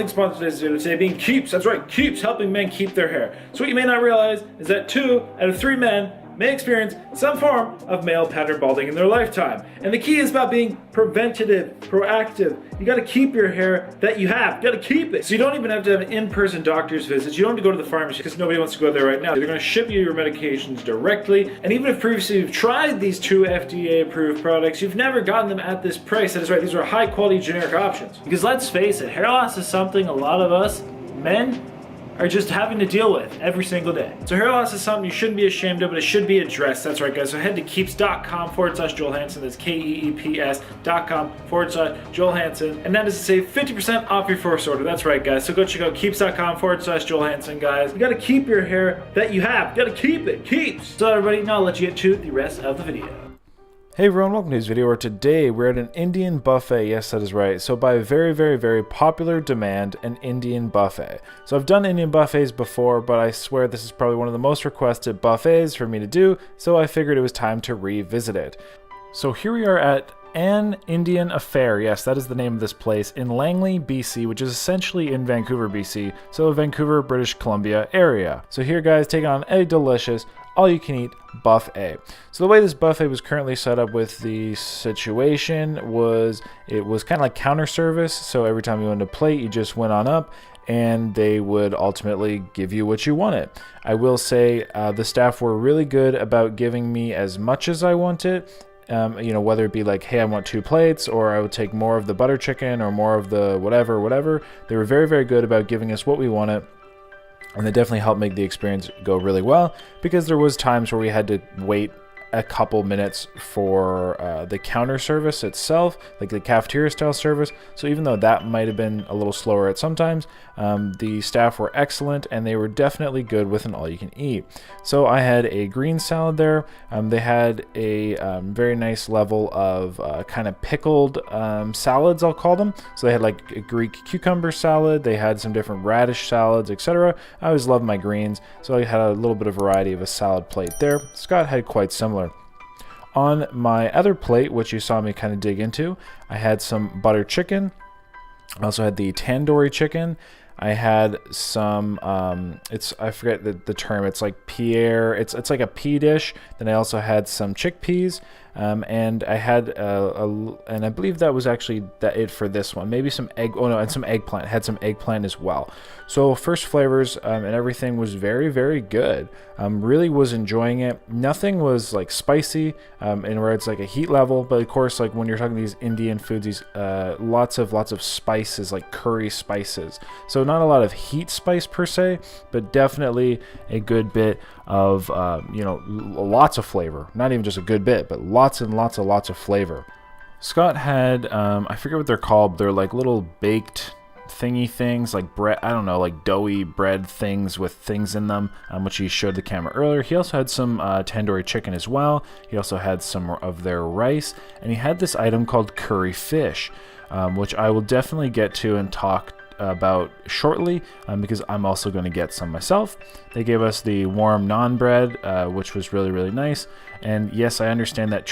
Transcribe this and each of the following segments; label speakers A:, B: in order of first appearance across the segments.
A: clothing sponsor today's video today being Keeps. That's right, Keeps, helping men keep their hair. So what you may not realize is that 2 out of 3 men may experience some form of male pattern balding in their lifetime. And the key is about being preventative, proactive. You gotta keep your hair that you have. You gotta keep it. So you don't even have to have in-person doctor's visits. You don't have to go to the pharmacy because nobody wants to go there right now. They're gonna ship you your medications directly. And even if previously you've tried these 2 FDA-approved products, you've never gotten them at this price. That is right, these are high-quality generic options. Because let's face it, hair loss is something a lot of us men are just having to deal with every single day. So hair loss is something you shouldn't be ashamed of, but it should be addressed. That's right, guys. So head to keeps.com/Joel Hansen. That's KEEPS.com/Joel Hansen. And that is to save 50% off your first order. That's right, guys. So go check out keeps.com/Joel Hansen, guys. You gotta keep your hair that you have. You gotta keep it. Keeps. So everybody, now I'll let you get to the rest of the video.
B: Hey everyone, welcome to this video where today we're at an Indian buffet. Yes, that is right. So by very popular demand, an Indian buffet. So I've done Indian buffets before, but I swear this is probably one of the most requested buffets for me to do, so I figured it was time to revisit it. So here we are at An Indian Affair, yes, that is the name of this place, in Langley, BC, which is essentially in Vancouver, BC, so Vancouver, British Columbia area. So here, guys, taking on a delicious all-you-can-eat buffet. So the way this buffet was currently set up with the situation was, it was kind of like counter service, so every time you wanted a plate, you just went on up, and they would ultimately give you what you wanted. I will say the staff were really good about giving me as much as I wanted. You know, whether it be like, hey, I want 2 plates, or I would take more of the butter chicken or more of the whatever. They were very good about giving us what we wanted, and they definitely helped make the experience go really well, because there was times where we had to wait a couple minutes for the counter service itself, like the cafeteria style service. So even though that might have been a little slower at sometimes, the staff were excellent, and they were definitely good with an all-you-can-eat. So I had a green salad there. They had a very nice level of kind of pickled salads, I'll call them. So they had like a Greek cucumber salad, they had some different radish salads, etc. I always love my greens, so I had a little bit of variety of a salad plate there. Scott had quite similar. On my other plate, which you saw me kind of dig into, I had some butter chicken. I also had the tandoori chicken. I had some, I forget the term, it's like Pierre, it's like a pea dish. Then I also had some chickpeas, and I had, and I believe that was actually it for this one. Maybe some and some eggplant. I had some eggplant as well. So first flavors, and everything was very good. Really was enjoying it. Nothing was like spicy, and where it's like a heat level, but of course, like when you're talking these Indian foods, these lots of spices, like curry spices. So not a lot of heat spice per se, but definitely a good bit of you know, lots of flavor. Not even just a good bit, but lots and lots of flavor. Scott had I forget what they're called. They're like little baked thingy things, like bread, I don't know, like doughy bread things with things in them, which he showed the camera earlier. He also had some tandoori chicken as well. He also had some of their rice, and he had this item called curry fish, which I will definitely get to and talk about shortly, because I'm also going to get some myself. They gave us the warm naan bread, which was really nice. And yes, I understand that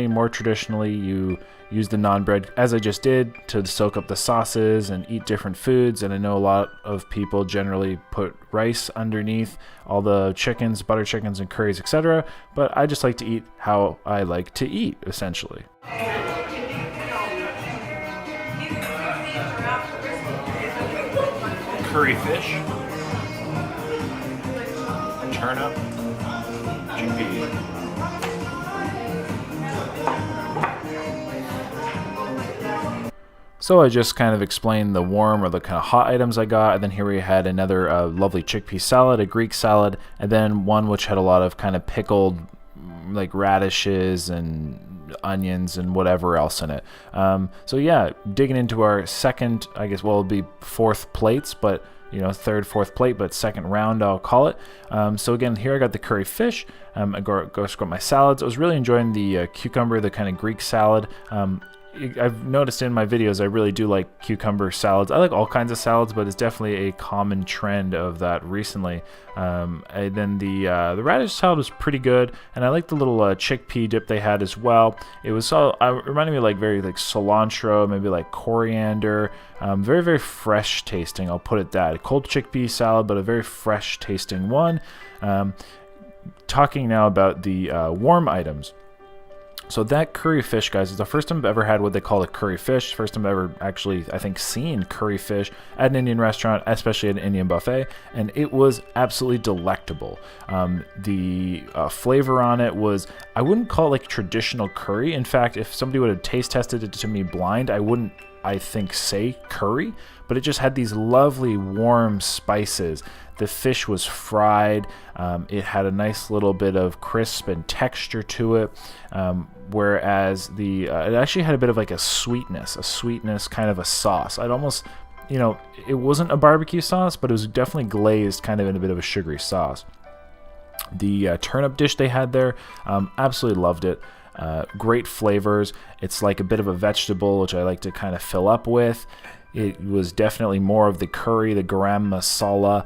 B: more traditionally, you use the naan bread, as I just did, to soak up the sauces and eat different foods. And I know a lot of people generally put rice underneath all the chickens, butter chickens and curries, etc. But I just like to eat how I like to eat, essentially.
A: Curry fish, turnip, chickpea.
B: So I just kind of explained the warm or the kind of hot items I got, and then here we had another lovely chickpea salad, a Greek salad, and then one which had a lot of kind of pickled like radishes and onions and whatever else in it. So yeah, digging into our second, I guess, well, it'll be 4th plates, but you know, 3rd, 4th plate, but 2nd round, I'll call it. So again, here I got the curry fish. I got my salads. I was really enjoying the cucumber, the kind of Greek salad. I've noticed in my videos I really do like cucumber salads. I like all kinds of salads, but it's definitely a common trend of that recently. And then the radish salad was pretty good, and I like the little chickpea dip they had as well. It was all reminded me of like very like cilantro, maybe like coriander. Very, very fresh tasting, I'll put it that. A cold chickpea salad, but a very fresh tasting one. Talking now about the warm items. So that curry fish, guys, is the first time I've ever had what they call a curry fish. First time I've ever actually, I think, seen curry fish at an Indian restaurant, especially at an Indian buffet, and it was absolutely delectable. The flavor on it was, I wouldn't call it like traditional curry. In fact, if somebody would have taste tested it to me blind, I wouldn't, I think, say curry, but it just had these lovely warm spices. The fish was fried. It had a nice little bit of crisp and texture to it, whereas it actually had a bit of like a sweetness, kind of a sauce. I'd almost, it wasn't a barbecue sauce, but it was definitely glazed kind of in a bit of a sugary sauce. The turnip dish they had there, absolutely loved it. Great flavors. It's like a bit of a vegetable, which I like to kind of fill up with. It was definitely more of the curry, the garam masala,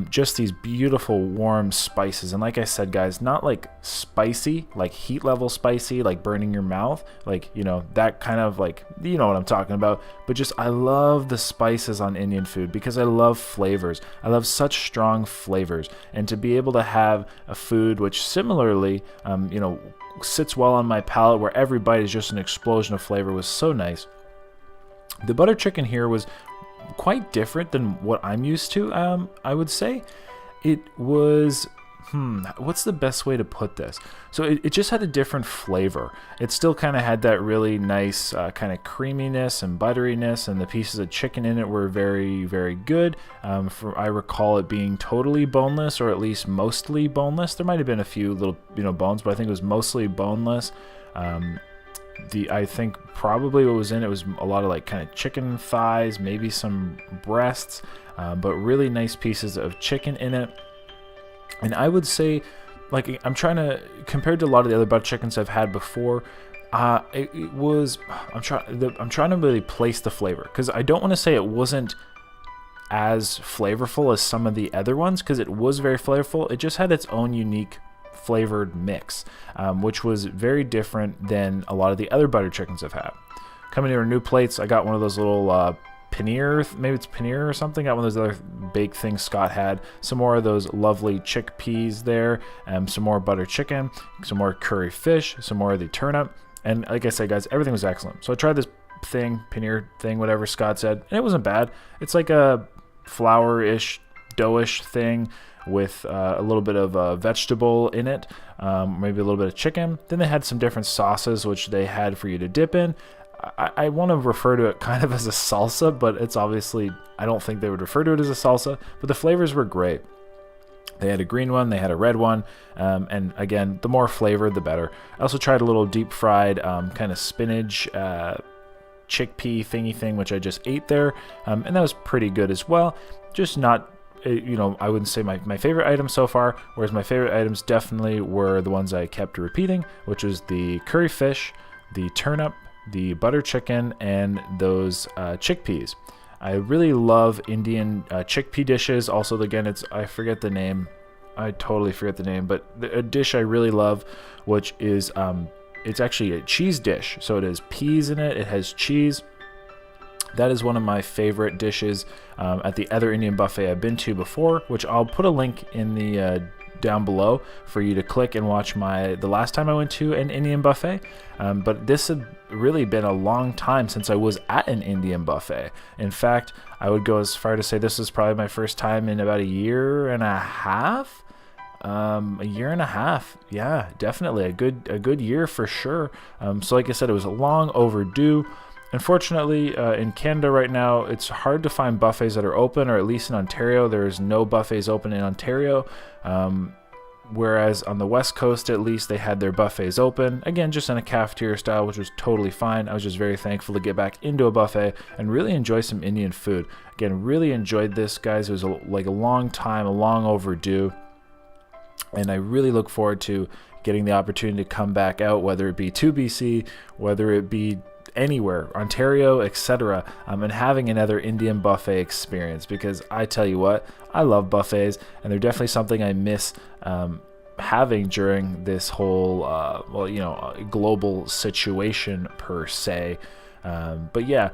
B: just these beautiful warm spices. And like I said, guys, not like spicy, like heat level spicy, like burning your mouth, like, that kind of like, you know what I'm talking about. But just, I love the spices on Indian food because I love flavors. I love such strong flavors. And to be able to have a food which similarly, sits well on my palate, where every bite is just an explosion of flavor, was so nice. The butter chicken here was quite different than what I'm used to. I would say it was, what's the best way to put this? So it just had a different flavor. It still kind of had that really nice kind of creaminess and butteriness, and the pieces of chicken in it were very, very good. I recall it being totally boneless, or at least mostly boneless. There might have been a few little, bones, but I think it was mostly boneless. I think probably what was in it was a lot of like kind of chicken thighs, maybe some breasts, but really nice pieces of chicken in it. And I would say, like, I'm trying to, compared to a lot of the other butter chickens I've had before, I'm trying to really place the flavor, because I don't want to say it wasn't as flavorful as some of the other ones, because it was very flavorful. It just had its own unique flavored mix, which was very different than a lot of the other butter chickens I've had. Coming to our new plates, I got one of those little paneer, maybe it's paneer or something. Got one of those other baked things Scott had. Some more of those lovely chickpeas there, some more butter chicken, some more curry fish, some more of the turnip. And like I said, guys, everything was excellent. So I tried this paneer thing, whatever Scott said, and it wasn't bad. It's like a flour-ish, dough-ish thing with a little bit of vegetable in it, maybe a little bit of chicken. Then they had some different sauces which they had for you to dip in. I want to refer to it kind of as a salsa, but it's obviously, I don't think they would refer to it as a salsa, but the flavors were great. They had a green one, they had a red one, and again, the more flavor, the better. I also tried a little deep fried kind of spinach chickpea thingy thing, which I just ate there, and that was pretty good as well. Just not, I wouldn't say my favorite item so far, whereas my favorite items definitely were the ones I kept repeating, which was the curry fish, the turnip, the butter chicken, and those chickpeas. I really love Indian chickpea dishes. Also, again, I forget the name. I totally forget the name, but a dish I really love, which is, it's actually a cheese dish. So it has peas in it. It has cheese. That is one of my favorite dishes at the other Indian buffet I've been to before, which I'll put a link in the down below for you to click and watch the last time I went to an Indian buffet. But this had really been a long time since I was at an Indian buffet. In fact, I would go as far to say this was probably my first time in about a year and a half. Yeah, definitely a good year for sure. So like I said, it was long overdue. Unfortunately, in Canada right now, it's hard to find buffets that are open, or at least in Ontario, there's no buffets open in Ontario. Whereas on the West Coast, at least, they had their buffets open. Again, just in a cafeteria style, which was totally fine. I was just very thankful to get back into a buffet and really enjoy some Indian food. Again, really enjoyed this, guys. It was like a long time, a long overdue. And I really look forward to getting the opportunity to come back out, whether it be to BC, whether it be anywhere, Ontario, etc., and having another Indian buffet experience, because I tell you what, I love buffets, and they're definitely something I miss having during this whole global situation per se. But yeah,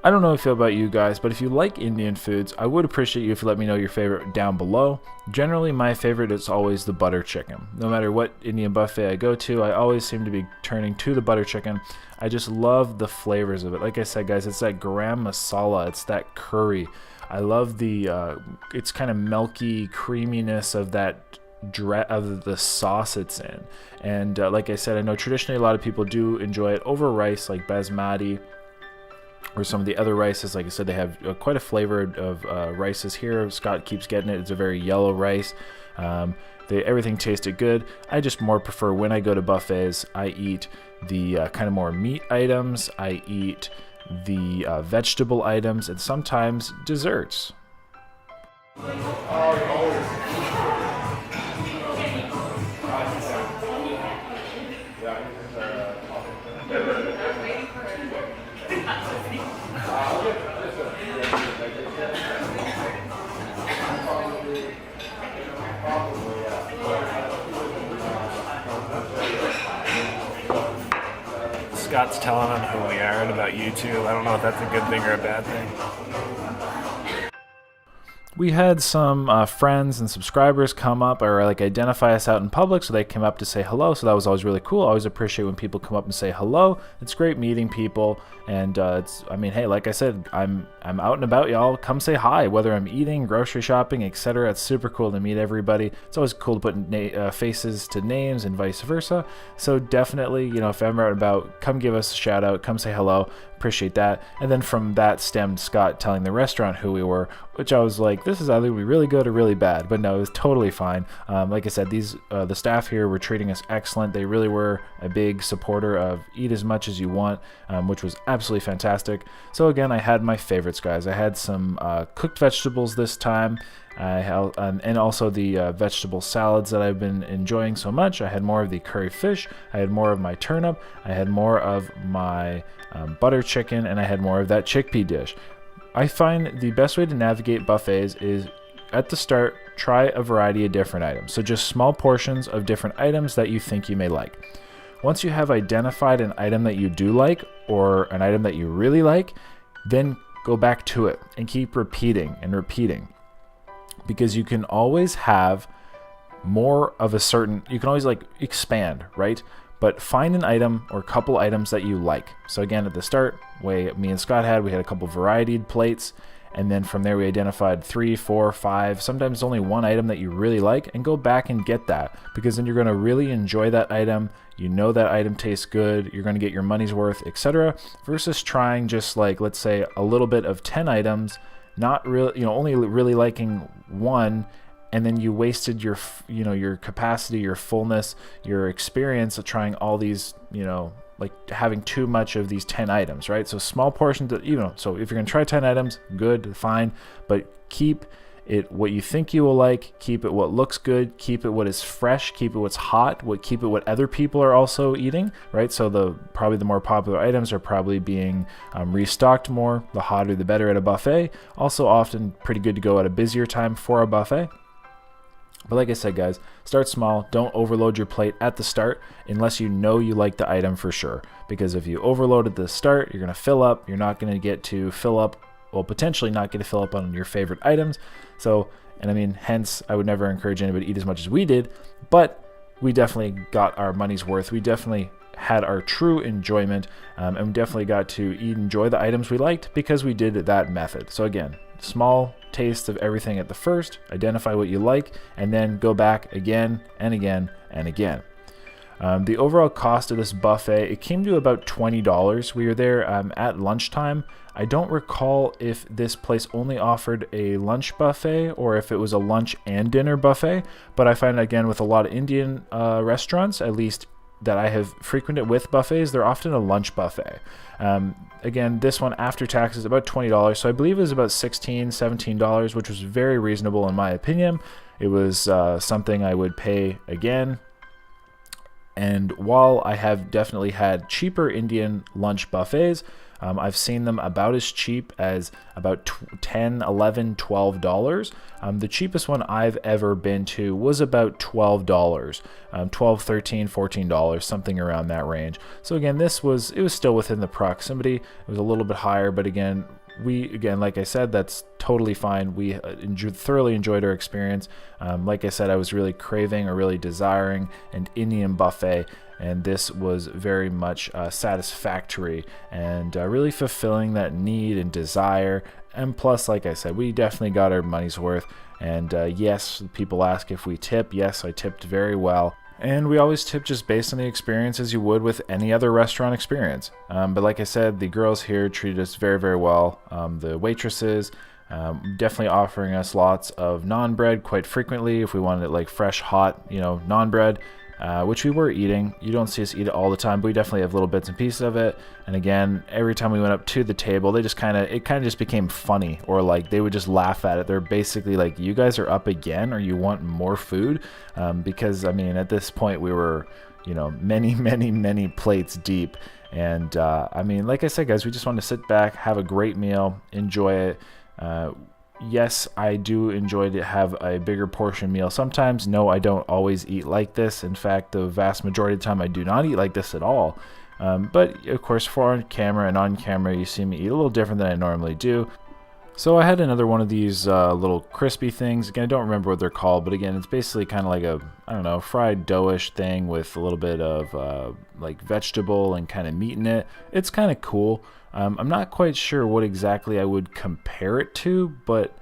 B: I don't know how I feel about you guys, but if you like Indian foods, I would appreciate you if you let me know your favorite down below. Generally, my favorite is always the butter chicken. No matter what Indian buffet I go to, I always seem to be turning to the butter chicken. I just love the flavors of it. Like I said, guys, it's that garam masala. It's that curry. I love the, it's kind of milky creaminess of that of the sauce it's in. And like I said, I know traditionally a lot of people do enjoy it over rice like basmati, or some of the other rices. Like I said, they have quite a flavor of rices here. Scott keeps getting it. It's a very yellow rice. Everything tasted good. I just more prefer when I go to buffets, I eat the kind of more meat items. I eat the vegetable items, and sometimes desserts.
C: Scott's telling them who we are and about YouTube. I don't know if that's a good thing or a bad thing.
B: We had some friends and subscribers come up or like identify us out in public, so they came up to say hello. So that was always really cool. I always appreciate when people come up and say hello. It's great meeting people, and hey, like I said, I'm out and about, y'all. Come say hi, whether I'm eating, grocery shopping, etc. It's super cool to meet everybody. It's always cool to put faces to names and vice versa. So definitely, if I'm out and about, come give us a shout out, come say hello. Appreciate that. And then from that stemmed Scott telling the restaurant who we were, which I was like, this is either going to be really good or really bad. But no, it was totally fine. Like I said, the staff here were treating us excellent. They really were a big supporter of eat as much as you want, which was absolutely fantastic. So again, I had my favorites, guys. I had some cooked vegetables this time. And also the vegetable salads that I've been enjoying so much. I had more of the curry fish, I had more of my turnip, I had more of my butter chicken, and I had more of that chickpea dish. I find the best way to navigate buffets is at the start, try a variety of different items. So just small portions of different items that you think you may like. Once you have identified an item that you do like or an item that you really like, then go back to it and keep repeating and repeating. Because you can always have more of a certain, you can always like expand, right? But find an item or a couple items that you like. So again, at the start, way me and Scott had, we had a couple varied plates, and then from there we identified 3, 4, 5, sometimes only one item that you really like, and go back and get that, because then you're going to really enjoy that item. You know that item tastes good, you're going to get your money's worth, etc. Versus trying just like, let's say, a little bit of 10 items, not really, only really liking one, and then you wasted your capacity, your fullness, your experience of trying all these, like having too much of these 10 items, right? So small portions that, so if you're going to try 10 items, good, fine, but keep it what you think you will like, keep it what looks good, keep it what is fresh, keep it what's hot, keep it what other people are also eating, right? So probably the more popular items are probably being restocked more. The hotter the better at a buffet. Also often pretty good to go at a busier time for a buffet. But like I said, guys, start small. Don't overload your plate at the start unless you know you like the item for sure. Because if you overload at the start, you're going to fill up. You're not going to get to fill up, well, potentially not get to fill up on your favorite items. So, hence, I would never encourage anybody to eat as much as we did. But we definitely got our money's worth. We definitely had our true enjoyment, and we definitely got to enjoy the items we liked because we did that method. So again, small taste of everything at the first, identify what you like, and then go back again and again and again. The overall cost of this buffet, it came to about $20. We were there at lunchtime. I don't recall if this place only offered a lunch buffet or if it was a lunch and dinner buffet, but I find again with a lot of Indian restaurants, at least that I have frequented with buffets, they're often a lunch buffet. Again, this one after tax is about $20, so I believe it was about $16, $17, which was very reasonable in my opinion. It was something I would pay again. And while I have definitely had cheaper Indian lunch buffets, I've seen them about as cheap as about $10, $11, $12. The cheapest one I've ever been to was about $12, $12, $13, $14, something around that range. So again, it was still within the proximity. It was a little bit higher, but again, like I said, that's totally fine. We thoroughly enjoyed our experience. Like I said, I was really craving or really desiring an Indian buffet, and this was very much satisfactory and really fulfilling that need and desire. And plus, like I said, we definitely got our money's worth. And yes, people ask if we tip. Yes, I tipped very well. And we always tip just based on the experience as you would with any other restaurant experience. But like I said, the girls here treated us very, very well. The waitresses definitely offering us lots of naan bread quite frequently if we wanted it like fresh, hot, naan bread, which we were eating. You don't see us eat it all the time, but we definitely have little bits and pieces of it. And again, every time we went up to the table, it kind of just became funny, or like they would just laugh at it. They're basically like, "You guys are up again, or you want more food?" Because I mean, at this point we were, many, many, many plates deep. And I mean, like I said, guys, we just wanted to sit back, have a great meal, enjoy it. Yes, I do enjoy to have a bigger portion meal sometimes. No, I don't always eat like this. In fact, the vast majority of the time I do not eat like this at all. But of course, for on camera and on camera, you see me eat a little different than I normally do. So I had another one of these little crispy things. Again, I don't remember what they're called, but again, it's basically kind of like a, I don't know, fried dough-ish thing with a little bit of like vegetable and kind of meat in it. It's kind of cool. I'm not quite sure what exactly I would compare it to, but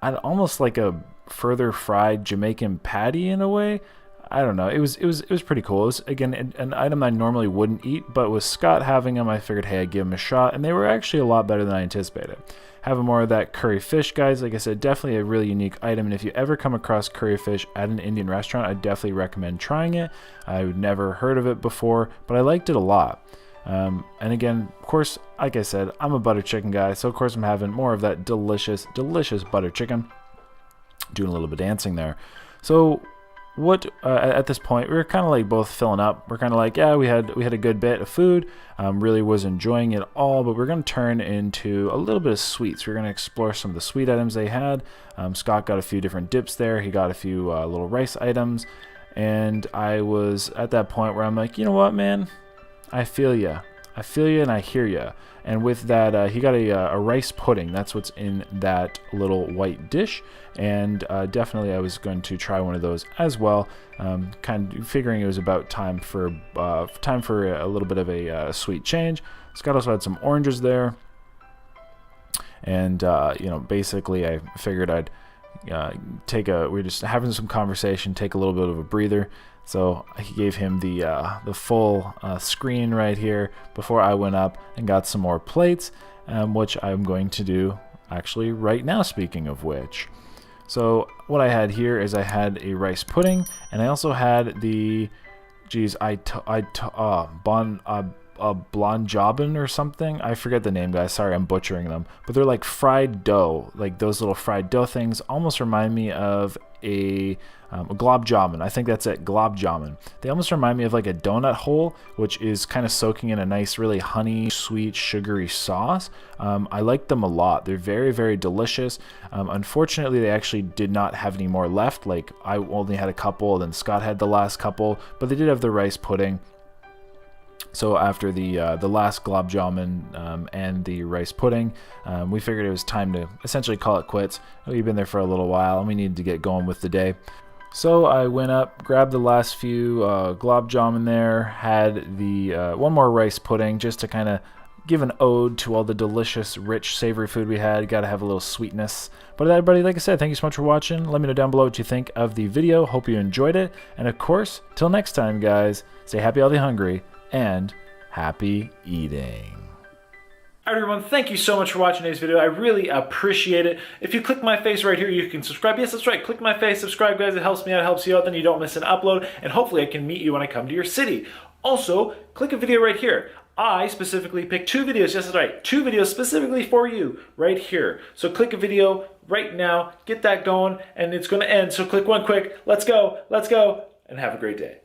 B: I'd almost like a further fried Jamaican patty in a way. I don't know. It was pretty cool. It was, again, an item I normally wouldn't eat, but with Scott having them, I figured, hey, I'd give them a shot, and they were actually a lot better than I anticipated. Having more of that curry fish, guys, like I said, definitely a really unique item, and if you ever come across curry fish at an Indian restaurant, I definitely recommend trying it. I've never heard of it before, but I liked it a lot. And again, of course, like I said, I'm a butter chicken guy, so of course I'm having more of that delicious, delicious butter chicken. Doing a little bit of dancing there. So at this point, we were kind of like both filling up. We're kind of like, yeah, we had a good bit of food. Really was enjoying it all, but we're going to turn into a little bit of sweets. We're going to explore some of the sweet items they had. Scott got a few different dips there. He got a few little rice items, and I was at that point where I'm like, you know what, man? I feel ya and I hear ya. And with that, he got a rice pudding. That's what's in that little white dish. And definitely I was going to try one of those as well. Kind of figuring it was about time for a little bit of a sweet change. Scott also had some oranges there. And, basically I figured I'd we were just having some conversation, take a little bit of a breather. So he gave him the full screen right here before I went up and got some more plates, which I'm going to do actually right now, speaking of which. So what I had here is I had a rice pudding, and I also had the, blonjobin or something. I forget the name, guys. Sorry, I'm butchering them. But they're like fried dough. Like those little fried dough things almost remind me of a glob jamun. I think that's it, glob jamun. They almost remind me of like a donut hole, which is kind of soaking in a nice, really honey, sweet, sugary sauce. I like them a lot. They're very, very delicious. Unfortunately, they actually did not have any more left. Like I only had a couple, then Scott had the last couple, but they did have the rice pudding. So after the last glob jamun and the rice pudding, we figured it was time to essentially call it quits. We've been there for a little while, and we needed to get going with the day. So I went up, grabbed the last few glob jamun there, had the one more rice pudding just to kind of give an ode to all the delicious, rich, savory food we had. Got to have a little sweetness. But everybody, like I said, thank you so much for watching. Let me know down below what you think of the video. Hope you enjoyed it. And of course, till next time, guys, stay happy, healthy, hungry, and happy eating.
A: Alright everyone, thank you so much for watching today's video. I really appreciate it. If you click my face right here, you can subscribe. Yes, that's right. Click my face, subscribe, guys. It helps me out, it helps you out. Then you don't miss an upload. And hopefully I can meet you when I come to your city. Also, click a video right here. I specifically picked 2 videos. Yes, that's right. 2 videos specifically for you right here. So click a video right now. Get that going. And it's going to end. So click one quick. Let's go. And have a great day.